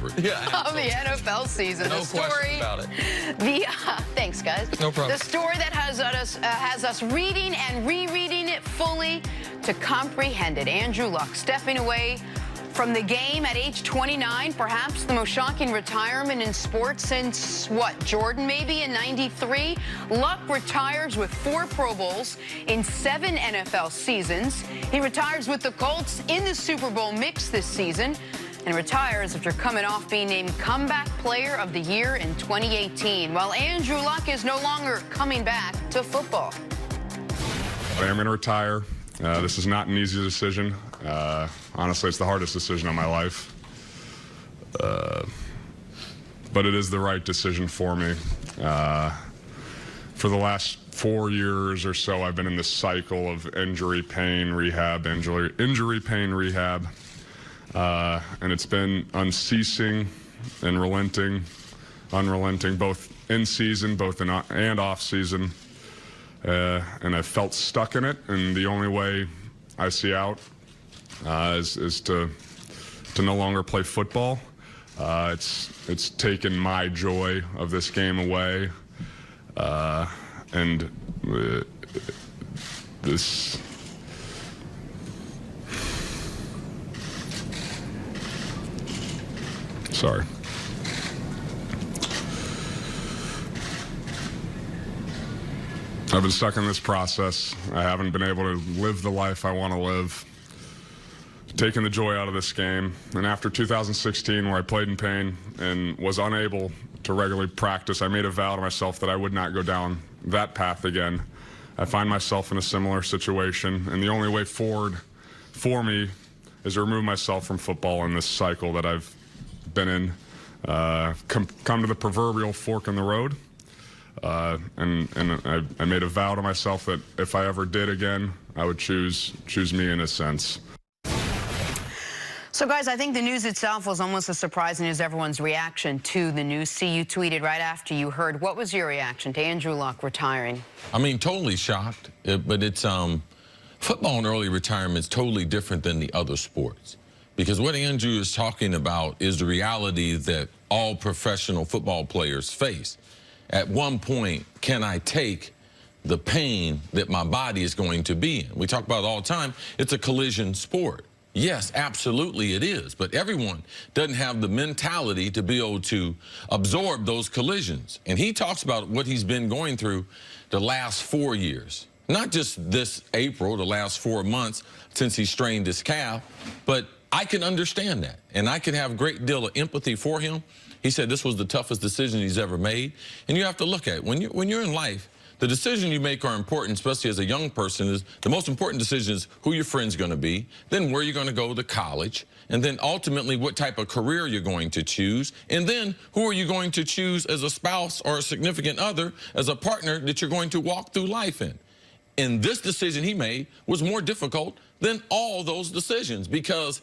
recovery. Of the NFL season. No the story, question about it. Thanks, guys. No problem. The story that has us reading and rereading it fully to comprehend it. Andrew Luck stepping away from the game at age 29, perhaps the most shocking retirement in sports since, what, Jordan maybe in '93? Luck retires with 4 Pro Bowls in 7 NFL seasons. He retires with the Colts in the Super Bowl mix this season and retires after coming off being named Comeback Player of the Year in 2018. While Andrew Luck is no longer coming back to football. I am going to retire. This is not an easy decision. Honestly, it's the hardest decision of my life. But it is the right decision for me. For the last 4 years or so, I've been in this cycle of injury, pain, rehab, injury, pain, rehab. And it's been unceasing and unrelenting, both in season, both in and off season. And I felt stuck in it, and the only way I see out is to no longer play football. It's taken my joy of this game away, and this. Sorry. I've been stuck in this process. I haven't been able to live the life I want to live. Taking the joy out of this game. And after 2016, where I played in pain and was unable to regularly practice, I made a vow to myself that I would not go down that path again. I find myself in a similar situation, and the only way forward for me is to remove myself from football in this cycle that I've been in. Come to the proverbial fork in the road. And I made a vow to myself that if I ever did again, I would choose me in a sense. So, guys, I think the news itself was almost as surprising as everyone's reaction to the news. See, you tweeted right after you heard. What was your reaction to Andrew Luck retiring? I mean, totally shocked. But it's football and early retirement is totally different than the other sports. Because what Andrew is talking about is the reality that all professional football players face. At one point, can I take the pain that my body is going to be in? We talk about it all the time. It's a collision sport. Yes, absolutely it is. But everyone doesn't have the mentality to be able to absorb those collisions. And he talks about what he's been going through the last 4 years. Not just this April, the last 4 months since he strained his calf, but I can understand that. And I can have a great deal of empathy for him. He said this was the toughest decision he's ever made. And you have to look at it. When you're in life, the decisions you make are important, especially as a young person. Is the most important decision is who your friend's going to be, then where you're going to go to college, and then ultimately what type of career you're going to choose, and then who are you going to choose as a spouse or a significant other, as a partner that you're going to walk through life in. And this decision he made was more difficult than all those decisions, because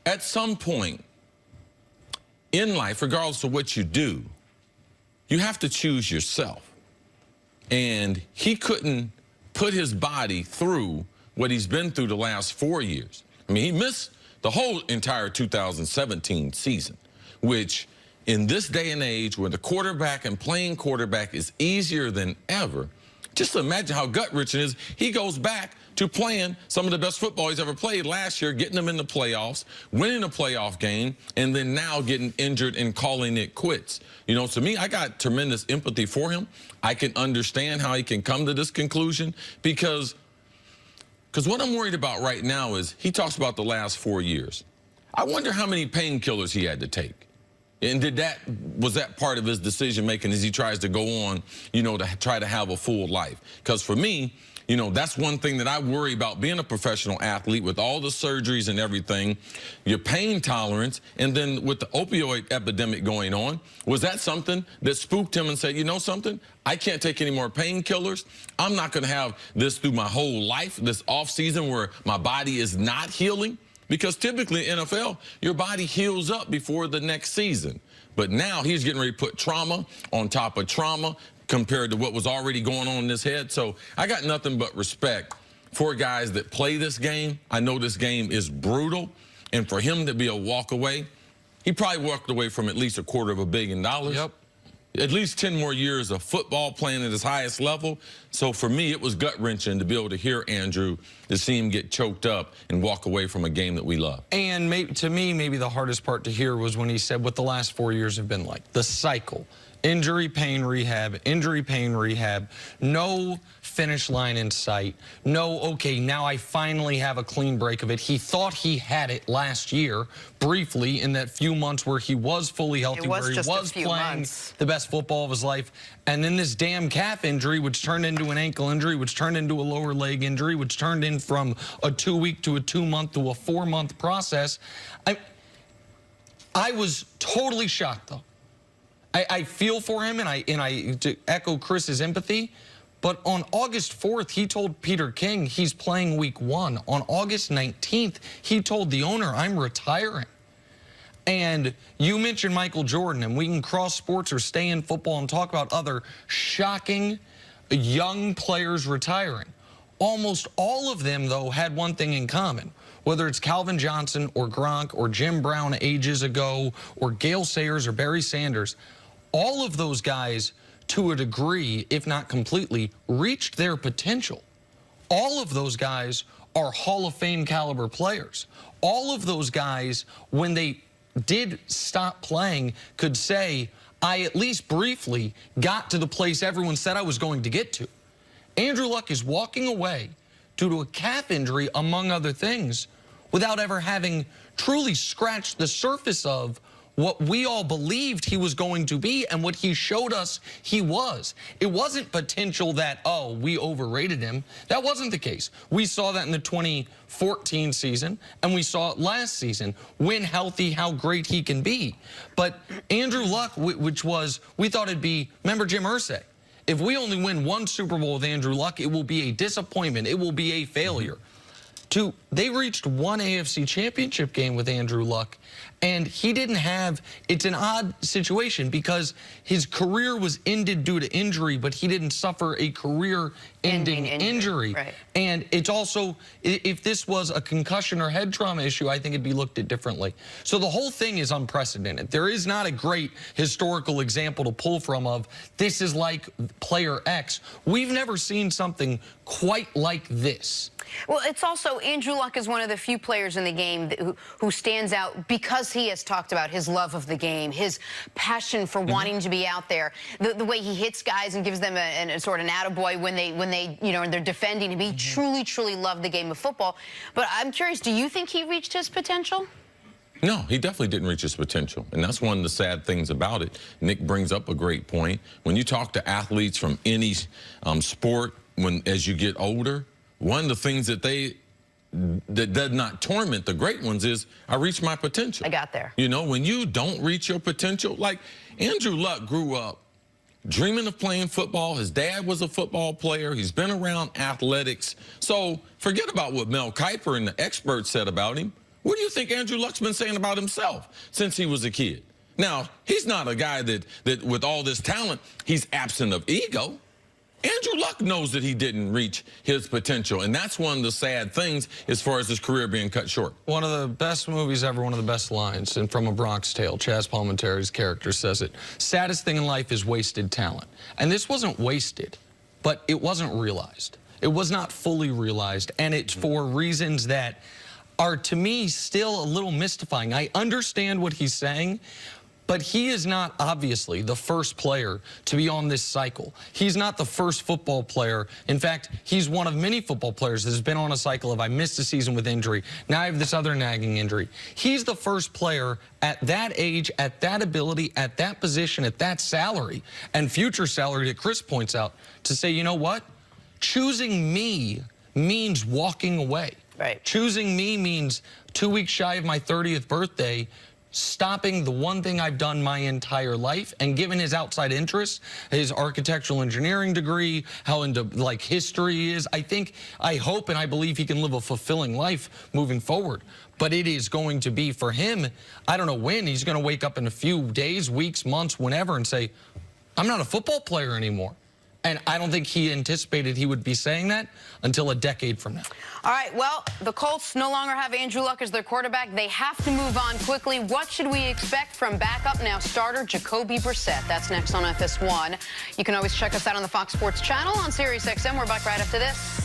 at some point in life, regardless of what you do, you have to choose yourself. And he couldn't put his body through what he's been through the last 4 years. I mean, he missed the whole entire 2017 season, which in this day and age where the quarterback and playing quarterback is easier than ever, just imagine how gut-wrenching it is. He goes back to playing some of the best football he's ever played last year, getting them in the playoffs, winning a playoff game, and then now getting injured and calling it quits. You know, to me, I got tremendous empathy for him. I can understand how he can come to this conclusion because what I'm worried about right now is he talks about the last 4 years. I wonder how many painkillers he had to take. And was that part of his decision making as he tries to go on, you know, to try to have a full life? Because for me, you know, that's one thing that I worry about being a professional athlete with all the surgeries and everything, your pain tolerance, and then with the opioid epidemic going on, was that something that spooked him and said, you know something, I can't take any more painkillers. I'm not going to have this through my whole life, this off season where my body is not healing. Because typically in NFL, your body heals up before the next season. But now he's getting ready to put trauma on top of trauma compared to what was already going on in his head. So I got nothing but respect for guys that play this game. I know this game is brutal. And for him to be a walk away, he probably walked away from at least $250 million. Yep. At least 10 more years of football playing at his highest level. So for me, it was gut-wrenching to be able to hear Andrew, to see him get choked up and walk away from a game that we love. And maybe, to me, maybe the hardest part to hear was when he said what the last 4 years have been like. The cycle. Injury, pain, rehab, injury, pain, rehab. No finish line in sight. No, okay, now I finally have a clean break of it. He thought he had it last year, briefly, in that few months where he was fully healthy, where he was playing the best football of his life. And then this damn calf injury, which turned into an ankle injury, which turned into a lower leg injury, which turned in from a 2-week to a 2-month to a 4-month process. I was totally shocked, though. I feel for him, and to echo Chris's empathy, but on August 4th, he told Peter King he's playing week 1. On August 19th, he told the owner, I'm retiring. And you mentioned Michael Jordan, and we can cross sports or stay in football and talk about other shocking young players retiring. Almost all of them, though, had one thing in common. Whether it's Calvin Johnson or Gronk or Jim Brown ages ago or Gale Sayers or Barry Sanders, all of those guys, to a degree, if not completely, reached their potential. All of those guys are Hall of Fame caliber players. All of those guys, when they did stop playing, could say, I at least briefly got to the place everyone said I was going to get to. Andrew Luck is walking away due to a calf injury, among other things, without ever having truly scratched the surface of what we all believed he was going to be and what he showed us he was. It wasn't potential that, oh, we overrated him. That wasn't the case. We saw that in the 2014 season, and we saw it last season. When healthy, how great he can be. But Andrew Luck, which was, we thought it'd be, remember Jim Irsay? If we only win 1 Super Bowl with Andrew Luck, it will be a disappointment. It will be a failure. They reached 1 AFC championship game with Andrew Luck, and he didn't have, it's an odd situation because his career was ended due to injury, but he didn't suffer a career-ending injury. Right. And it's also, if this was a concussion or head trauma issue, I think it'd be looked at differently. So the whole thing is unprecedented. There is not a great historical example to pull from of, this is like player X. We've never seen something quite like this. Well, it's also, Andrew Luck is one of the few players in the game who stands out because he has talked about his love of the game, his passion for wanting to be out there, the way he hits guys and gives them a sort of an attaboy when they you know, they're defending him. He truly loved the game of football. But I'm curious, do you think he reached his potential? No, he definitely didn't reach his potential. And that's one of the sad things about it. Nick brings up a great point. When you talk to athletes from any sport, as you get older, one of the things that does not torment the great ones is, I reached my potential. I got there. You know, when you don't reach your potential, like Andrew Luck grew up dreaming of playing football. His dad was a football player. He's been around athletics. So forget about what Mel Kiper and the experts said about him. What do you think Andrew Luck's been saying about himself since he was a kid? Now, he's not a guy that with all this talent, he's absent of ego. Andrew Luck knows that he didn't reach his potential, and that's one of the sad things as far as his career being cut short. One of the best movies ever, one of the best lines, and from A Bronx Tale, Chaz Palminteri's character says it, saddest thing in life is wasted talent. And this wasn't wasted, but it wasn't realized. It was not fully realized, and it's for reasons that are, to me, still a little mystifying. I understand what he's saying, but he is not, obviously, the first player to be on this cycle. He's not the first football player. In fact, he's one of many football players that has been on a cycle of, I missed a season with injury, now I have this other nagging injury. He's the first player at that age, at that ability, at that position, at that salary, and future salary that Chris points out, to say, you know what? Choosing me means walking away. Right. Choosing me means 2 weeks shy of my 30th birthday, stopping the one thing I've done my entire life. And given his outside interests, his architectural engineering degree, how into like history he is, I hope and I believe he can live a fulfilling life moving forward. But it is going to be for him, I don't know when, he's going to wake up in a few days, weeks, months, whenever, and say, I'm not a football player anymore. And I don't think he anticipated he would be saying that until a decade from now. All right, well, the Colts no longer have Andrew Luck as their quarterback. They have to move on quickly. What should we expect from backup, now starter, Jacoby Brissett? That's next on FS1. You can always check us out on the Fox Sports channel on SiriusXM. We're back right after this.